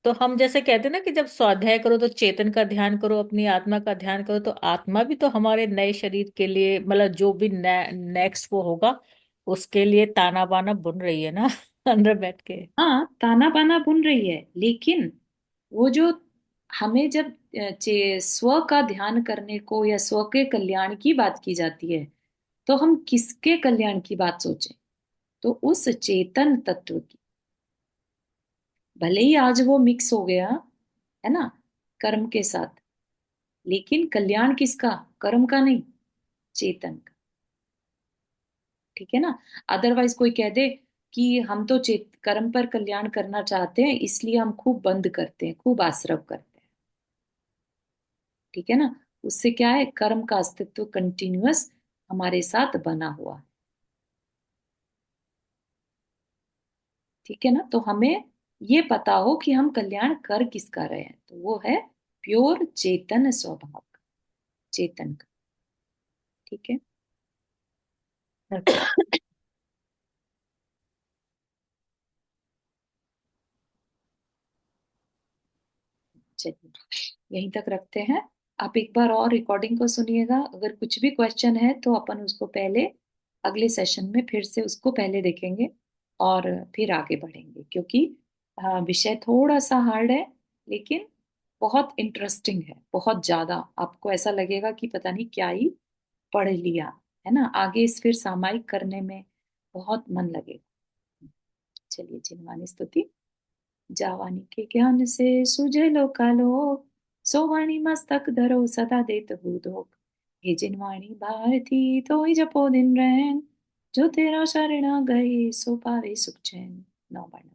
तो हम जैसे कहते हैं ना कि जब स्वाध्याय करो तो चेतन का ध्यान करो, अपनी आत्मा का ध्यान करो, तो आत्मा भी तो हमारे नए शरीर के लिए, मतलब जो भी नेक्स्ट वो होगा उसके लिए ताना बाना बुन रही है ना अंदर बैठ के। हाँ ताना बाना बुन रही है, लेकिन वो जो हमें जब स्व का ध्यान करने को या स्व के कल्याण की बात की जाती है, तो हम किसके कल्याण की बात सोचें? तो उस चेतन तत्व की। भले ही आज वो मिक्स हो गया, है ना, कर्म के साथ, लेकिन कल्याण किसका? कर्म का नहीं, चेतन का। ठीक है ना। अदरवाइज कोई कह दे कि हम तो चेत कर्म पर कल्याण करना चाहते हैं, इसलिए हम खूब बंद करते हैं, खूब आश्रव करते हैं। ठीक है ना। उससे क्या है? कर्म का अस्तित्व कंटिन्यूअस हमारे साथ बना हुआ है। ठीक है ना। तो हमें ये पता हो कि हम कल्याण कर किसका रहे हैं, तो वो है प्योर चेतन स्वभाव का, चेतन का। ठीक है। चलिए यहीं तक रखते हैं। आप एक बार और रिकॉर्डिंग को सुनिएगा, अगर कुछ भी क्वेश्चन है तो अपन उसको पहले अगले सेशन में फिर से उसको पहले देखेंगे और फिर आगे बढ़ेंगे, क्योंकि विषय थोड़ा सा हार्ड है, लेकिन बहुत इंटरेस्टिंग है, बहुत ज्यादा। आपको ऐसा लगेगा कि पता नहीं क्या ही पढ़ लिया, है ना। आगे इस फिर सामायिक करने में बहुत मन लगेगा। चलिए, जिनवानी स्तुति। जावानी के ज्ञान से सुझे लो कालो, सोवाणी मस्तक धरो सदा देत बूधो। हे जिनवाणी भारती तो ही जपो दिन रैन, जो तेरा शरणा गए सो पावे सुख चैन। नौ बार नमः।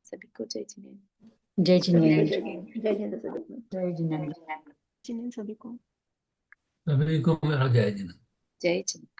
सभी को जय जिनेन्द्र। जय जय जिनेन्द्र। जय जय जय सभी को। जय जिनेन्द्र। जिन्हें सभी को। सभी को मेरा जय जिनेन्द्र। जय जिनेन्द्र।